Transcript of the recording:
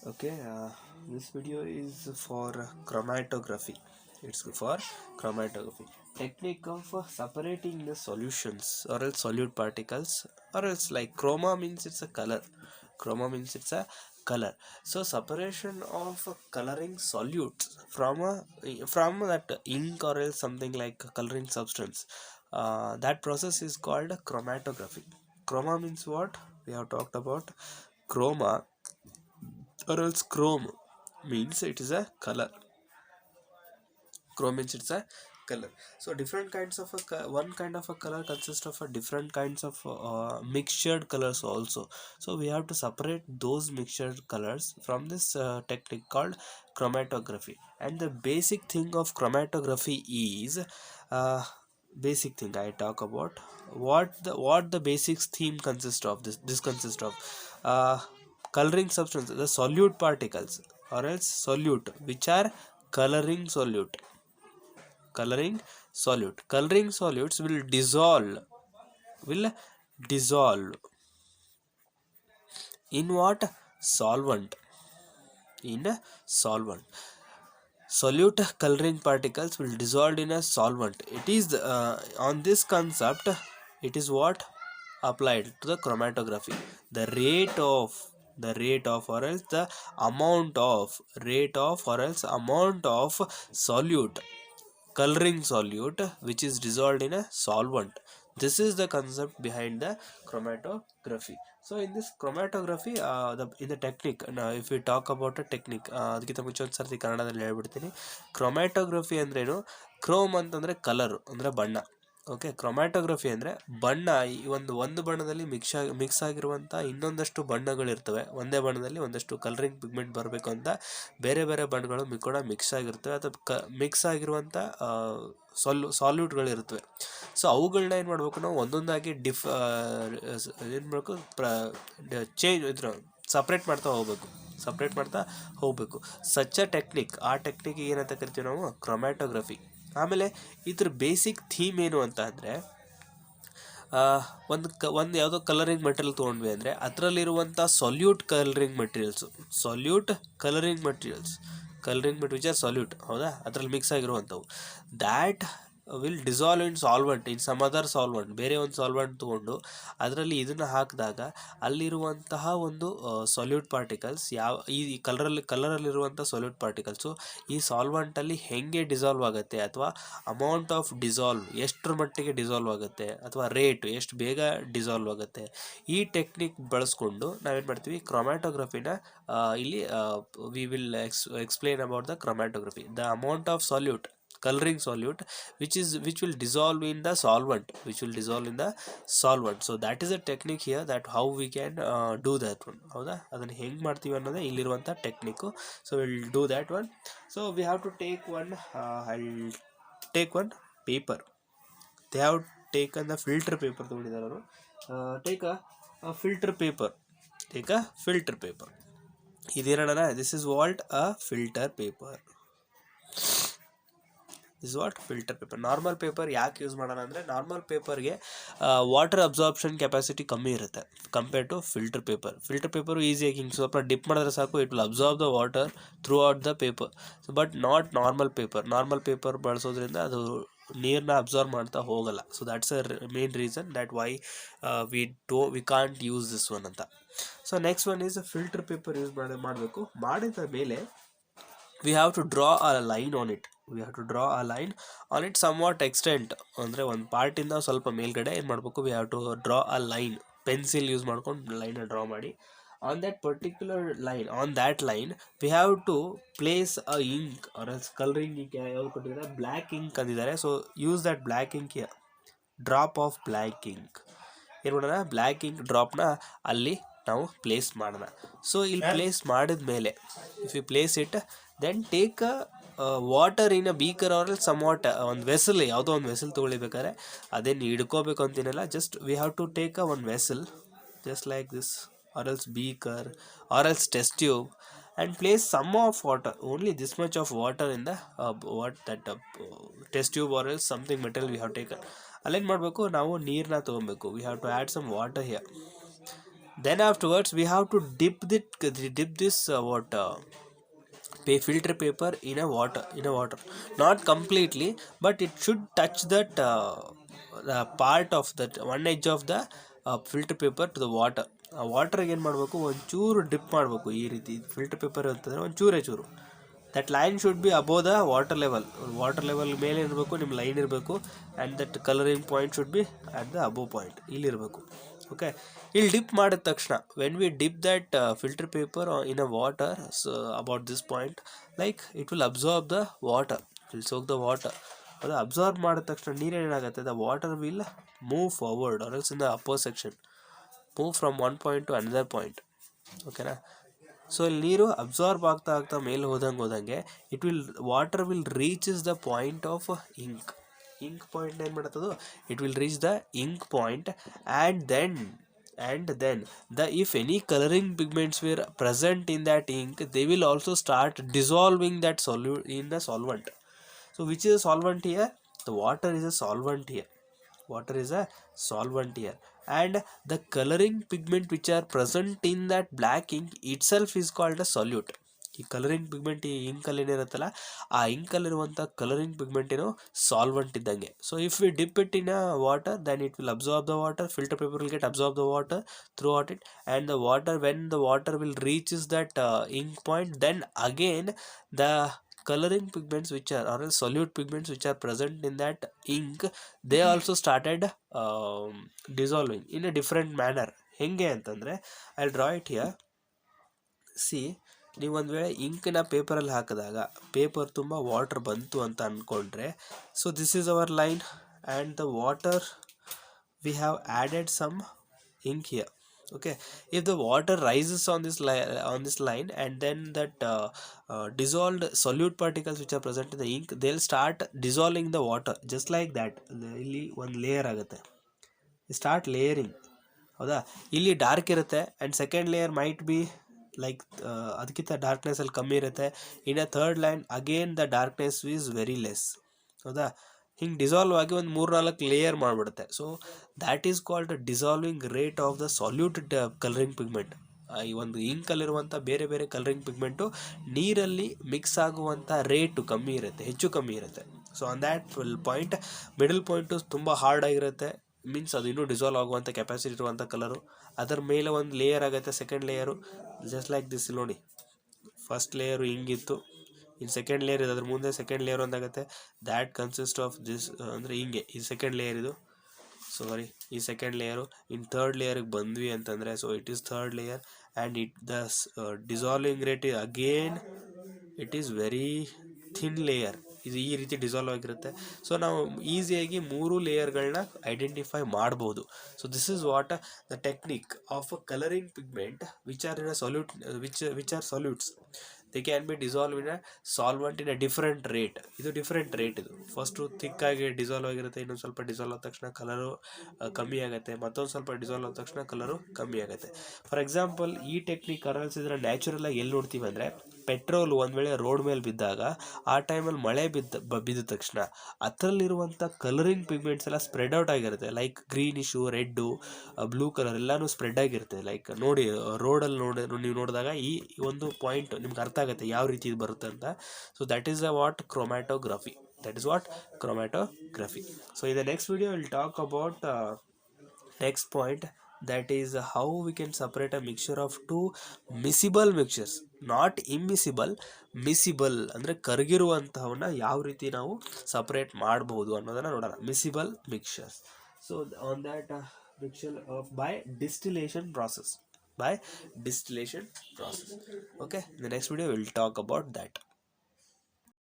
Okay, this video is for chromatography. It's for chromatography. Technique of separating the solutions or else solute particles or else like chroma means it's a color. Chroma means it's a color. So separation of coloring solutes from that ink or else something like coloring substance. That process is called chromatography. Chroma means what? We have talked about chroma or else chrome means it is a color. Chrome means it's a color. So different kinds of one kind of a color consists of a different kinds of mixtured colors also. So we have to separate those mixtured colors from this technique called chromatography. And the basic thing of chromatography is uh, basic thing I talk about what the basics theme consists of. This consists of uh, coloring substance, the solute particles or else solute which are coloring solute. Coloring solutes will dissolve in what? Solvent. In a solvent. Solute coloring particles will dissolve in a solvent. It is on this concept, it is what applied to the chromatography. The rate of or else the amount of solute, coloring solute which is dissolved in a solvent. This is the concept behind the chromatography. So in this chromatography, in the technique, now if we talk about a technique, ಅದಕ್ಕಿಂತ ಮುಂಚೆ ಒಂದು ಸರ್ತಿ ಕನ್ನಡದಲ್ಲಿ ಹೇಳ್ಬಿಡ್ತೀನಿ. Chromatography ಅಂದ್ರೇನು? Chrome ಅಂತಂದರೆ colour ಅಂದರೆ ಬಣ್ಣ. ಓಕೆ, ಕ್ರೊಮ್ಯಾಟೋಗ್ರಫಿ ಅಂದರೆ ಬಣ್ಣ. ಈ ಒಂದು ಬಣ್ಣದಲ್ಲಿ ಮಿಕ್ಸ್ ಆಗಿರುವಂಥ ಇನ್ನೊಂದಷ್ಟು ಬಣ್ಣಗಳಿರ್ತವೆ. ಒಂದೇ ಬಣ್ಣದಲ್ಲಿ ಒಂದಷ್ಟು ಕಲರಿಂಗ್ ಪಿಗ್ಮೆಂಟ್ ಬರಬೇಕು ಅಂತ ಬೇರೆ ಬೇರೆ ಬಣ್ಣಗಳು ಕೂಡ ಮಿಕ್ಸ್ ಆಗಿರ್ತವೆ ಅಥವಾ ಮಿಕ್ಸ್ ಆಗಿರುವಂಥ ಸಾಲ್ಯೂಟ್ಗಳಿರ್ತವೆ. ಸೊ ಅವುಗಳನ್ನ ಏನು ಮಾಡಬೇಕು, ನಾವು ಒಂದೊಂದಾಗಿ ಏನು ಮಾಡಬೇಕು, ಸಪ್ರೇಟ್ ಮಾಡ್ತಾ ಹೋಗಬೇಕು. ಸಚ್ಚ ಟೆಕ್ನಿಕ್, ಆ ಟೆಕ್ನಿಕ್ ಏನಂತ ಕರಿತೀವಿ ನಾವು? ಕ್ರೊಮ್ಯಾಟೋಗ್ರಫಿ. ಆಮೇಲೆ ಇದ್ರ ಬೇಸಿಕ್ ಥೀಮ್ ಏನು ಅಂತ ಅಂದರೆ, ಒಂದು ಯಾವುದೋ ಕಲರಿಂಗ್ ಮೆಟೀರಿಯಲ್ ತೊಗೊಂಡ್ವಿ ಅಂದರೆ ಅದರಲ್ಲಿರುವಂಥ solute colouring materials which are solute, ಹೌದಾ, ಅದರಲ್ಲಿ ಮಿಕ್ಸ್ ಆಗಿರುವಂಥವು, that will dissolve in solvent, in some other solvent, ಬೇರೆ ಒಂದು ಸಾಲ್ವೆಂಟ್ ತೊಗೊಂಡು ಅದರಲ್ಲಿ ಇದನ್ನು ಹಾಕಿದಾಗ ಅಲ್ಲಿರುವಂತಹ ಒಂದು ಸೊಲ್ಯೂಟ್ ಪಾರ್ಟಿಕಲ್ಸ್, ಈ ಕಲರಲ್ಲಿರುವಂಥ ಸೊಲ್ಯೂಟ್ ಪಾರ್ಟಿಕಲ್ಸು ಈ ಸಾಲ್ವೆಂಟಲ್ಲಿ ಹೆಂಗೆ ಡಿಸಾಲ್ವ್ ಆಗುತ್ತೆ, ಅಥವಾ ಅಮೌಂಟ್ ಆಫ್ ಡಿಸಾಲ್ವ್ ಎಷ್ಟರ ಮಟ್ಟಿಗೆ ಡಿಸಾಲ್ವ್ ಆಗುತ್ತೆ, ಅಥವಾ ರೇಟ್ ಎಷ್ಟು ಬೇಗ ಡಿಸಾಲ್ವ್ ಆಗುತ್ತೆ, ಈ ಟೆಕ್ನಿಕ್ ಬಳಸ್ಕೊಂಡು ನಾವೇನು ಮಾಡ್ತೀವಿ, ಕ್ರೊಮ್ಯಾಟೋಗ್ರಫಿನ ಇಲ್ಲಿ we will explain about the chromatography. The amount of salute, coloring solute which will dissolve in the solvent, so that is a technique here, that how we can do that one. ಹೌದಾ, ಅದನ್ನು ಹೆಂಗೆ ಮಾಡ್ತೀವಿ ಅನ್ನೋದೇ ಇಲ್ಲಿರುವಂಥ technique. So will do that one. So we have to take one paper. They have taken the filter paper ತೊಗೊಂಡಿದ್ದಾರೆ ಅವರು. Take a filter paper. ಇದೇನಣ್ಣ, this is what a filter paper. Is what? Filter paper. Normal paper ಯಾಕೆ use ಮಾಡೋಣ ಅಂದರೆ, normal ಪೇಪರ್ಗೆ water absorption capacity ಕಮ್ಮಿ ಇರುತ್ತೆ compare to filter paper ಈಸಿಯಾಗಿ ಹಿಂಗೆ ಸ್ವಲ್ಪ ಡಿಪ್ ಮಾಡಿದ್ರೆ ಸಾಕು, it will absorb the water throughout the paper. But not normal paper ಬಳಸೋದ್ರಿಂದ ಅದು ನೀರನ್ನ ಅಬ್ಸಾರ್ಬ್ ಮಾಡ್ತಾ ಹೋಗಲ್ಲ. So that's a main reason that why we can't use this one ಅಂತ. So next one is filter paper use ಮಾಡಬೇಕು. ಮಾಡಿದ ಮೇಲೆ we have to draw a line on it. Somewhat extent, ಅಂದರೆ ಒಂದು ಪಾರ್ಟಿಂದ ಸ್ವಲ್ಪ ಮೇಲ್ಗಡೆ ಏನು ಮಾಡಬೇಕು, we have to draw a line. Pencil use ಮಾಡ್ಕೊಂಡು ಲೈನ ಡ್ರಾ ಮಾಡಿ, on that line we have to place a ink or else coloring ink. ಯಾವ್ದು ಕೊಟ್ಟಿದ್ದಾರೆ? ಬ್ಲ್ಯಾಕ್ ಇಂಕ್ ಅಂದಿದ್ದಾರೆ. So use that black ink here. Drop of black ink ಏನು ಮಾಡೋಣ, black ink ಡ್ರಾಪ್ನ ಅಲ್ಲಿ ನಾವು place ಮಾಡೋಣ. ಸೊ ಇಲ್ಲಿ ಪ್ಲೇಸ್ ಮಾಡಿದ ಮೇಲೆ, if you place it, then take water in a beaker or else some what, ಒಂದು ವೆಸಲ್, ಯಾವುದೋ ಒಂದು ವೆಸಲ್ ತೊಗೊಳ್ಬೇಕಾದ್ರೆ ಅದೇನು ಹಿಡ್ಕೋಬೇಕು ಅಂತೀನಲ್ಲ, just we have to take one vessel just like this, or else beaker, or else test tube, and place some of water, only this much of water in the test tube or else something material we have taken. ಅಲ್ಲೇನು ಮಾಡಬೇಕು, ನಾವು ನೀರನ್ನ ತೊಗೊಬೇಕು. we have to add some water here. Then afterwards we have to dip this filter paper in a water, not completely, but it should touch that the part of that one edge of the filter paper to the water. ಆ ವಾಟರ್ಗೆ ಏನು ಮಾಡಬೇಕು, ಒಂಚೂರು drip ಮಾಡಬೇಕು. ಈ ರೀತಿ filter paper ಅಂತಂದರೆ ಚೂರು that line should be above the water level ಮೇಲೆ ಇರಬೇಕು ನಿಮ್ಮ ಲೈನ್ ಇರಬೇಕು. And that colouring point should be at the above point, ಇಲ್ಲಿರಬೇಕು. ಓಕೆ, ಇಲ್ಲಿ ಡಿಪ್ ಮಾಡಿದ ತಕ್ಷಣ when we dip that filter paper in a water about this point, like it will absorb the water, will soak the water. ಅದು absorb ಮಾಡಿದ ತಕ್ಷಣ ನೀರೇನಾಗುತ್ತೆ, the water will move forward or else in the upper section, move from one point to another point. ಓಕೆನಾ? So ಇಲ್ಲಿ ನೀರು absorb ಆಗ್ತಾ ಮೇಲೆ ಹೋದಂಗೆ water will reaches the point of ink point. ಏನು ಮಾಡುತ್ತದು, it will reach the ink point. And then if any coloring pigments were present in that ink, they will also start dissolving that solute in the solvent. So which is a solvent here? The water is a solvent here. And the coloring pigment which are present in that black ink itself is called a solute. ಈ colouring pigment, ಈ ಇಂಕಲ್ಲಿ ಏನಿರುತ್ತಲ್ಲ, ಆ ಇಂಕಲ್ಲಿರುವಂಥ colouring pigment ಏನೋ solvent ಇದ್ದಂಗೆ. So if we dip it in a water, then it will absorb the water, filter paper will get absorb the water throughout it. And the water, when the water will reaches that ink point, then again the coloring pigments which are, or solute pigments which are present in that ink, they also started dissolving in a different manner. ಹೆಂಗೆ ಅಂತಂದರೆ, I'll draw it here. C, ನೀವು ಒಂದು ವೇಳೆ ಇಂಕನ್ನ ಪೇಪರಲ್ಲಿ ಹಾಕಿದಾಗ paper ತುಂಬ water ಬಂತು ಅಂತ ಅಂದ್ಕೊಂಡ್ರೆ, so this is our line and the water we have added some ink here. Okay, if the water rises on this line, and then that dissolved solute particles which are present in the ink, they'll start dissolving the water just like that. ಇಲ್ಲಿ ಒಂದು layer ಆಗುತ್ತೆ, start layering. ಹೌದಾ? ಇಲ್ಲಿ dark ಇರುತ್ತೆ, and second layer might be like ಅದಕ್ಕಿಂತ ಡಾರ್ಕ್ನೆಸ್ಸಲ್ಲಿ ಕಮ್ಮಿ ಇರುತ್ತೆ. In a third line again the darkness is very less. ಹೌದಾ? ಹಿಂಗೆ ಡಿಸಾಲ್ವ್ ಆಗಿ ಒಂದು 3-4 ಲೇಯರ್ ಮಾಡಿಬಿಡುತ್ತೆ. So that is called dissolving rate of the soluted colouring pigment. ಈ ಒಂದು ಇಂಕಲ್ಲಿರುವಂಥ ಬೇರೆ ಬೇರೆ ಕಲರಿಂಗ್ ಪಿಗ್ಮೆಂಟು ನೀರಲ್ಲಿ ಮಿಕ್ಸ್ ಆಗುವಂಥ ರೇಟು ಕಮ್ಮಿ ಇರುತ್ತೆ, ಹೆಚ್ಚು ಕಮ್ಮಿ ಇರುತ್ತೆ. So on that point, middle point ತುಂಬ ಹಾರ್ಡ್ ಆಗಿರುತ್ತೆ, ಮೀನ್ಸ್ ಅದು ಇನ್ನೂ ಡಿಸಾಲ್ವ್ ಆಗುವಂಥ ಕೆಪಾಸಿಟಿ ಇರುವಂಥ ಕಲರು. ಅದರ ಮೇಲೆ ಒಂದು ಲೇಯರ್ ಆಗುತ್ತೆ, second layer just like this. ನೋಡಿ, ಫಸ್ಟ್ ಲೇಯರು ಹಿಂಗಿತ್ತು, ಇನ್ನು ಸೆಕೆಂಡ್ ಲೇಯರ್ ಇದೆ, ಅದ್ರ ಮುಂದೆ ಸೆಕೆಂಡ್ ಲೇಯರ್ ಒಂದಾಗುತ್ತೆ. ದ್ಯಾಟ್ ಕನ್ಸಿಸ್ಟ್ ಆಫ್ ದಿಸ್, ಅಂದರೆ ಹಿಂಗೆ ಈ ಸೆಕೆಂಡ್ ಲೇಯರ್ ಇದು, ಸಾರಿ ಈ ಸೆಕೆಂಡ್ ಲೇಯರು. ಇನ್ನು ಥರ್ಡ್ ಲೇಯರ್ಗೆ ಬಂದ್ವಿ ಅಂತಂದರೆ, so it is third layer. And dissolving rate again it is very thin layer. ಇದು ಈ ರೀತಿ ಡಿಸಾಲ್ವ್ ಆಗಿರುತ್ತೆ. ಸೊ ನಾವು ಈಸಿಯಾಗಿ 3 ಲೇಯರ್ಗಳನ್ನ ಐಡೆಂಟಿಫೈ ಮಾಡ್ಬೋದು. So this is what the technique of a colouring pigment which are in a solute, which are solutes. They can be dissolve in a solvent in a different rate. ಇದು different rate. ಇದು first ಥಿಕ್ಕಾಗಿ dissolve ಆಗಿರುತ್ತೆ, ಇನ್ನೊಂದು ಸ್ವಲ್ಪ dissolve ಆದ ತಕ್ಷಣ colour ಕಮ್ಮಿ ಆಗುತ್ತೆ, ಮತ್ತೊಂದು ಸ್ವಲ್ಪ ಡಿಸಾಲ್ವ್ ಆದ ತಕ್ಷಣ ಕಲರು ಕಮ್ಮಿ ಆಗುತ್ತೆ. ಫಾರ್ ಎಕ್ಸಾಂಪಲ್, ಈ ಟೆಕ್ನಿಕ್ ಕರಲ್ಸಿದ್ರೆ ನ್ಯಾಚುರಲಾಗಿ ಎಲ್ಲಿ ನೋಡ್ತೀವಿ ಅಂದರೆ, ಪೆಟ್ರೋಲ್ ಒಂದು ವೇಳೆ ರೋಡ್ ಮೇಲೆ ಬಿದ್ದಾಗ, ಆ ಟೈಮಲ್ಲಿ ಮಳೆ ಬಿದ್ದ ತಕ್ಷಣ ಅದರಲ್ಲಿರುವಂಥ ಕಲರಿಂಗ್ ಪಿಗ್ಮೆಂಟ್ಸ್ ಎಲ್ಲ ಸ್ಪ್ರೆಡ್ ಔಟ್ ಆಗಿರುತ್ತೆ. ಲೈಕ್ ಗ್ರೀನಿಶು, ರೆಡ್ಡು, ಬ್ಲೂ ಕಲರ್ ಎಲ್ಲನೂ ಸ್ಪ್ರೆಡ್ ಆಗಿರುತ್ತೆ. ಲೈಕ್ ನೋಡಿ, ರೋಡಲ್ಲಿ ನೀವು ನೋಡಿದಾಗ ಈ ಒಂದು ಪಾಯಿಂಟ್ ನಿಮ್ಗೆ ಅರ್ಥ ಆಗುತ್ತೆ ಯಾವ ರೀತಿ ಇದು ಬರುತ್ತೆ ಅಂತ. So that is what chromatography. So in the next video we'll talk about next point, that is how we can separate a mixture of two miscible mixtures, not immiscible, miscible ಅಂದರೆ ಕರಗಿರುವಂತಹವನ್ನ ಯಾವ ರೀತಿ ನಾವು ಸಪರೇಟ್ ಮಾಡಬಹುದು ಅನ್ನೋದನ್ನ ನೋಡೋಣ. miscible mixtures. So on that mixture by distillation process. Okay, in the next video we'll talk about that.